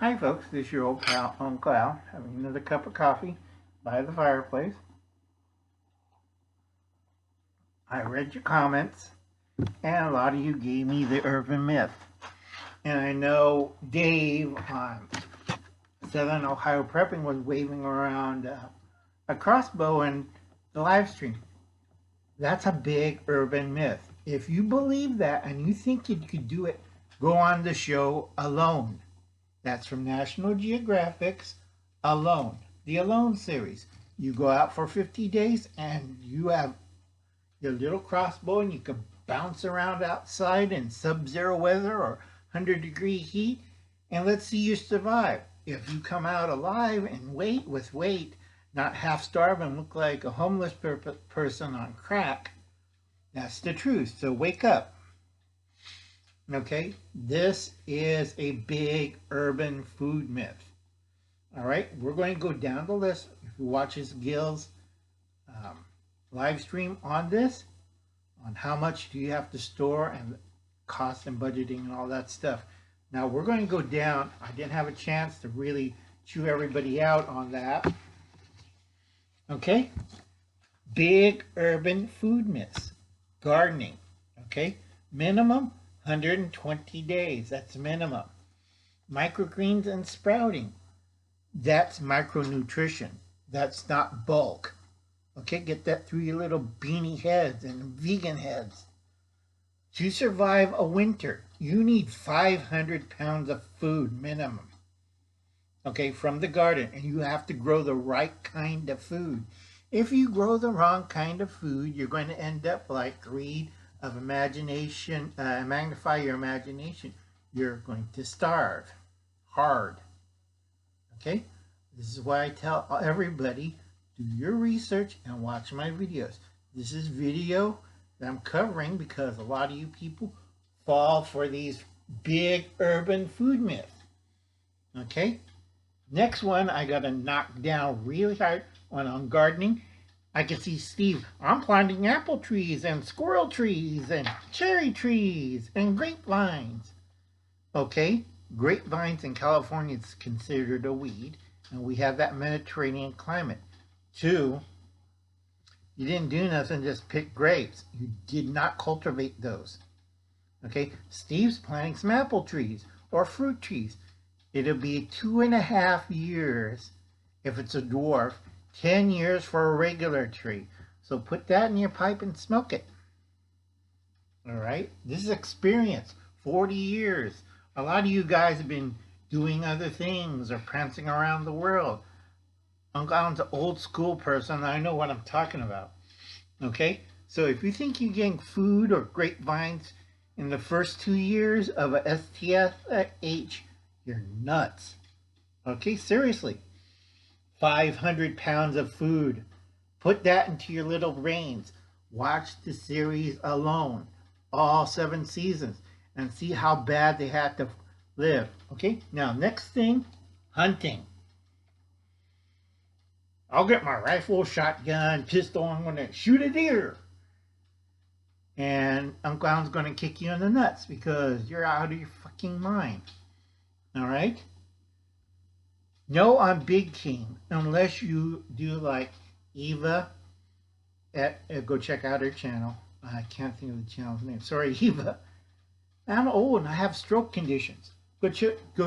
Hi folks, this is your old pal Uncle Al, having another cup of coffee by the fireplace. I read your comments, and a lot of you gave me the urban myth. And I know Dave on Southern Ohio Prepping was waving around a crossbow in the live stream. That's a big urban myth. If you believe that and you think you could do it, go on the show Alone. That's from National Geographic's Alone, the Alone series. You go out for 50 days and you have your little crossbow and you can bounce around outside in sub-zero weather or 100-degree heat, and let's see you survive. If you come out alive and with weight, not half starved and look like a homeless person on crack, that's the truth. So wake up. Okay, this is a big urban food myth. All right, we're going to go down the list. If you watch Gil's live stream on this, on how much do you have to store and cost and budgeting and all that stuff. Now we're going to go down. I didn't have a chance to really chew everybody out on that. Okay, big urban food myths. Gardening. Okay, minimum 120 days, that's minimum. Microgreens and sprouting, that's micronutrition. That's not bulk. Okay, get that through your little beanie heads and vegan heads. To survive a winter, you need 500 pounds of food minimum. Okay, from the garden, and you have to grow the right kind of food. If you grow the wrong kind of food, you're going to end up like greed of imagination, magnify your imagination. You're going to starve hard. Okay, this is why I tell everybody, do your research and watch my videos. This is video that I'm covering because a lot of you people fall for these big urban food myths. Okay, next one I got to knock down really hard on gardening. I can see Steve, I'm planting apple trees and squirrel trees and cherry trees and grapevines. Okay, grapevines in California is considered a weed, and we have that Mediterranean climate. 2, you didn't do nothing, just pick grapes. You did not cultivate those. Okay, Steve's planting some apple trees or fruit trees. It'll be 2.5 years if it's a dwarf, 10 years for a regular tree. So put that in your pipe and smoke it. All right, this is experience, 40 years. A lot of you guys have been doing other things or prancing around the world. Uncle Alan's an old school person. I know what I'm talking about. Okay, so if you think you're getting food or grapevines in the first 2 years of a STF, you're nuts. Okay, seriously. 500 pounds of food. Put that into your little brains. Watch the series Alone, all 7 seasons, and see how bad they had to live. Okay, now next thing, hunting. I'll get my rifle, shotgun, pistol, I'm going to shoot a deer. And Uncle Alan's going to kick you in the nuts because you're out of your fucking mind. All right? No on Big Team unless you do like Eva. Go check out her channel. I can't think of the channel's name. Sorry, Eva. I'm old and I have stroke conditions. Go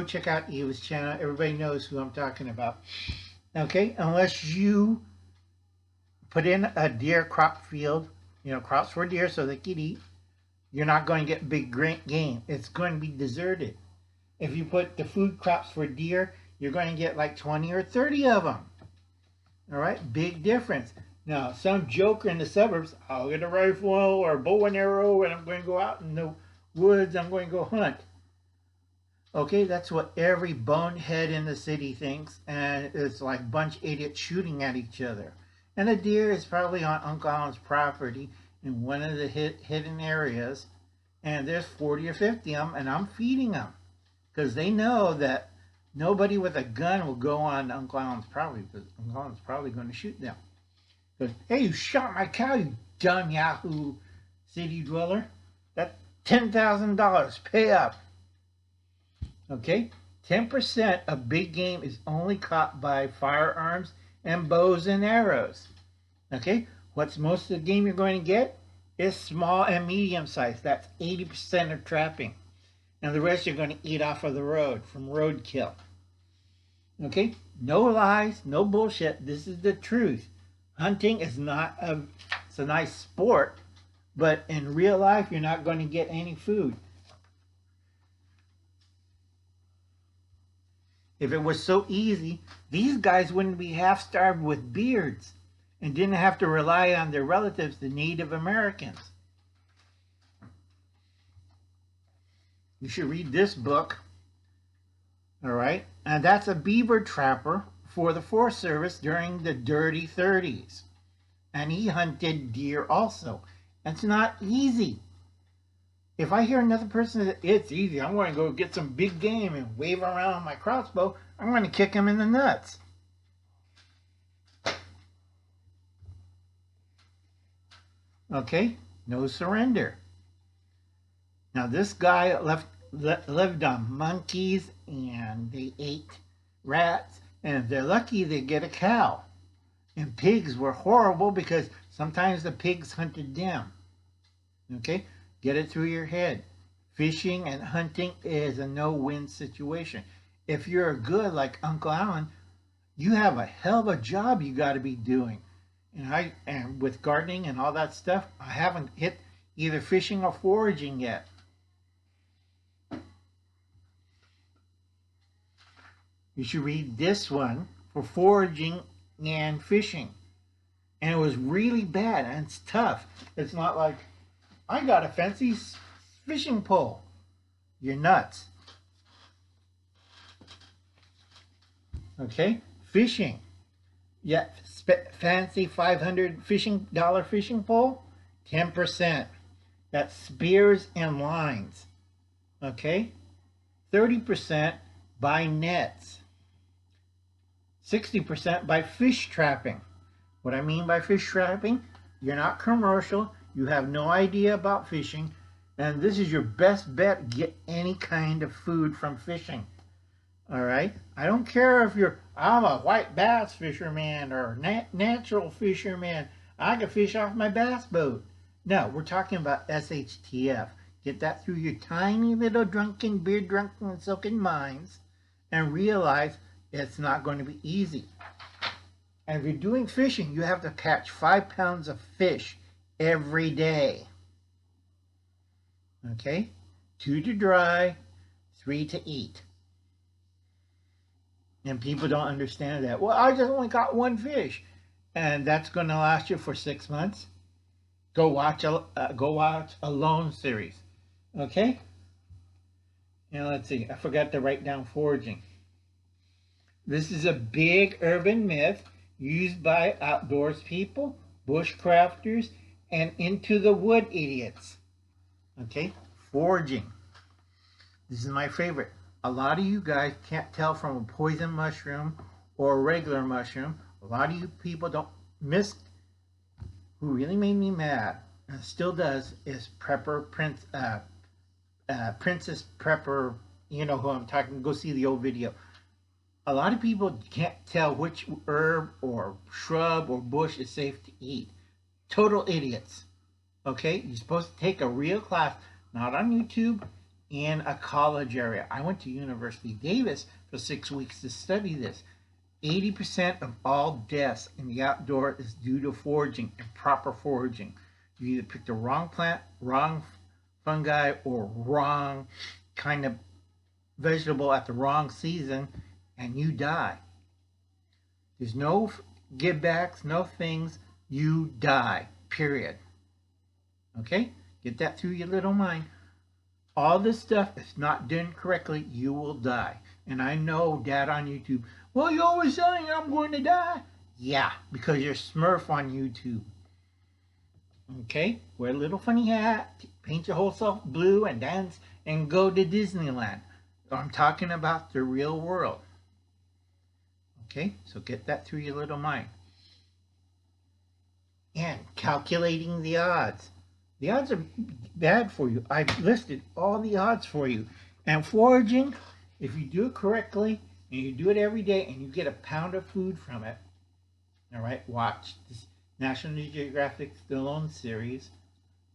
check out Eva's channel. Everybody knows who I'm talking about. Okay, unless you put in a deer crop field, crops for deer so they can eat, you're not going to get big game. It's going to be deserted. If you put the food crops for deer, you're going to get like 20 or 30 of them. All right, big difference. Now, some joker in the suburbs, I'll get a rifle or a bow and arrow and I'm going to go out in the woods, I'm going to go hunt. Okay, that's what every bonehead in the city thinks, and it's like a bunch of idiots shooting at each other. And a deer is probably on Uncle Alan's property in one of the hidden areas, and there's 40 or 50 of them, and I'm feeding them because they know that nobody with a gun will go on Uncle Alan's property because Uncle Alan's probably going to shoot them. Because, hey, you shot my cow, you dumb Yahoo city dweller. That's $10,000. Pay up. Okay? 10% of big game is only caught by firearms and bows and arrows. Okay, what's most of the game you're going to get is small and medium size. That's 80% of trapping. And the rest you're going to eat off of the road from roadkill. Okay, no lies, no bullshit. This is the truth. Hunting is not it's a nice sport, but in real life, you're not going to get any food. If it was so easy, these guys wouldn't be half starved with beards and didn't have to rely on their relatives, the Native Americans. You should read this book. All right, and that's a beaver trapper for the Forest Service during the dirty 30s. And he hunted deer also. It's not easy. If I hear another person say, it's easy, I'm going to go get some big game and wave around my crossbow, I'm going to kick him in the nuts. Okay, no surrender. Now this guy lived on monkeys and they ate rats, and if they're lucky they get a cow. And pigs were horrible because sometimes the pigs hunted them. Okay, get it through your head. Fishing and hunting is a no-win situation. If you're good like Uncle Alan, you have a hell of a job you got to be doing. And with gardening and all that stuff, I haven't hit either fishing or foraging yet. You should read this one for foraging and fishing. And it was really bad and it's tough. It's not like, I got a fancy fishing pole. You're nuts. Okay, fishing. Yeah, fancy $500 fishing pole, 10%. That's spears and lines. Okay, 30% by nets. 60% by fish trapping. What I mean by fish trapping, you're not commercial, you have no idea about fishing, and this is your best bet. Get any kind of food from fishing. All right? I don't care if I'm a white bass fisherman or natural fisherman. I can fish off my bass boat. No, we're talking about SHTF. Get that through your tiny little drunken, beer-drunken, and soaking minds and realize it's not going to be easy. And if you're doing fishing, you have to catch 5 pounds of fish every day. Okay? 2 to dry, 3 to eat. And people don't understand that. Well, I just only got 1 fish. And that's going to last you for 6 months. Go watch a Lone series. Okay? And let's see. I forgot to write down foraging. This is a big urban myth used by outdoors people, bushcrafters, and into the wood idiots. Okay, foraging. This is my favorite. A lot of you guys can't tell from a poison mushroom or a regular mushroom. A lot of you people don't miss. Who really made me mad, and still does, is Princess Prepper. You know who I'm talking. Go see the old video. A lot of people can't tell which herb or shrub or bush is safe to eat. Total idiots. Okay? You're supposed to take a real class, not on YouTube, in a college area. I went to University Davis for 6 weeks to study this. 80% of all deaths in the outdoor is due to foraging, improper foraging. You either pick the wrong plant, wrong fungi, or wrong kind of vegetable at the wrong season, and you die. There's no give backs, no things. You die, period. Okay? Get that through your little mind. All this stuff, if not done correctly, you will die. And I know Dad on YouTube, well, you're always saying I'm going to die. Yeah, because you're Smurf on YouTube. Okay? Wear a little funny hat, paint your whole self blue, and dance, and go to Disneyland. I'm talking about the real world. Okay, so get that through your little mind. And calculating the odds. The odds are bad for you. I've listed all the odds for you. And foraging If you do it correctly and you do it every day and you get a pound of food from it, all right, watch this National Geographic Still On series.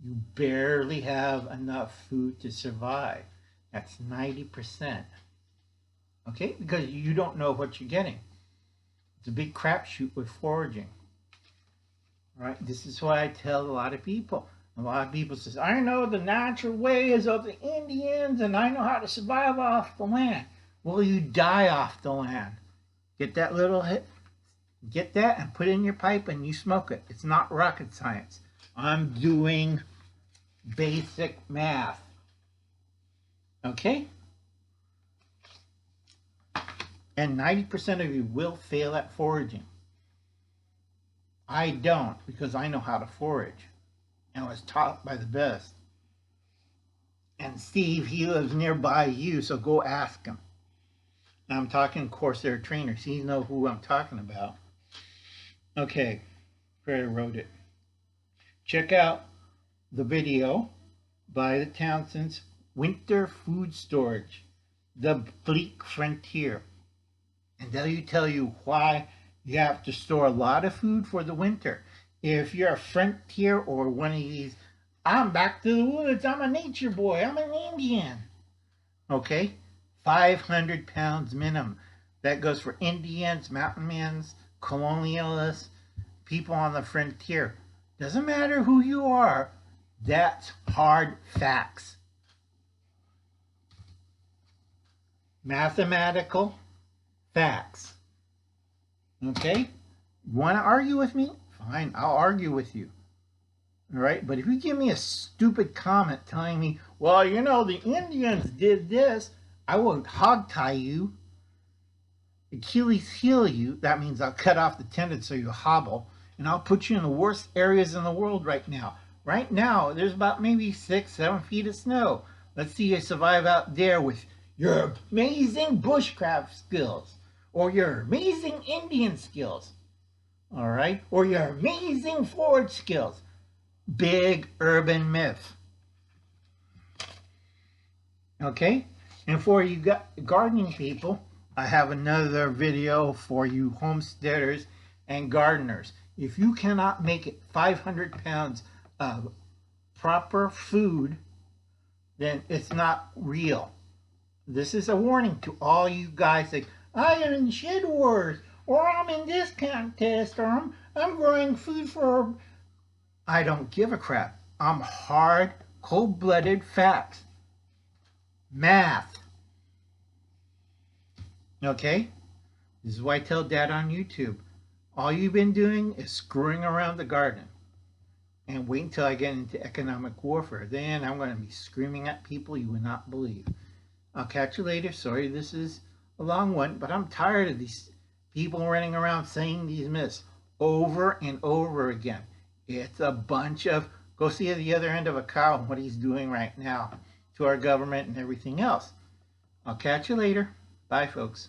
You barely have enough food to survive. That's 90%. Okay, because you don't know what you're getting. It's a big crapshoot with foraging. All right, this is why I tell a lot of people. A lot of people says, I know the natural ways of the Indians and I know how to survive off the land. Well, you die off the land. Get that little hit, get that and put it in your pipe and you smoke it. It's not rocket science. I'm doing basic math. Okay? And 90% of you will fail at foraging. I don't, because I know how to forage. And was taught by the best. And Steve, he lives nearby you, so go ask him. Now I'm talking Corsair trainers. He knows who I'm talking about. Okay, Freddie wrote it. Check out the video by the Townsends, Winter Food Storage, the Bleak Frontier. And they'll tell you why you have to store a lot of food for the winter. If you're a frontier or one of these, I'm back to the woods, I'm a nature boy, I'm an Indian. Okay, 500 pounds minimum. That goes for Indians, mountain men, colonialists, people on the frontier. Doesn't matter who you are, that's hard facts. Mathematical facts. Okay? You want to argue with me? Fine, I'll argue with you. All right? But if you give me a stupid comment telling me, well, you know, the Indians did this, I won't hogtie you, Achilles heel you. That means I'll cut off the tendon so you hobble, and I'll put you in the worst areas in the world right now. Right now, there's about maybe 6-7 feet of snow. Let's see you survive out there with your amazing bushcraft skills, or your amazing Indian skills, all right? Or your amazing forage skills. Big urban myth. Okay? And for you gardening people, I have another video for you homesteaders and gardeners. If you cannot make it 500 pounds of proper food, then it's not real. This is a warning to all you guys that I am in Shed Wars, or I'm in this contest, or I'm growing food for... I don't give a crap. I'm hard, cold-blooded facts. Math. Okay? This is why I tell Dad on YouTube. All you've been doing is screwing around the garden. And wait until I get into economic warfare. Then I'm going to be screaming at people you would not believe. I'll catch you later. Sorry this is a long one, but I'm tired of these people running around saying these myths over and over again. It's a bunch of, go see the other end of a cow and what he's doing right now to our government and everything else. I'll catch you later. Bye, folks.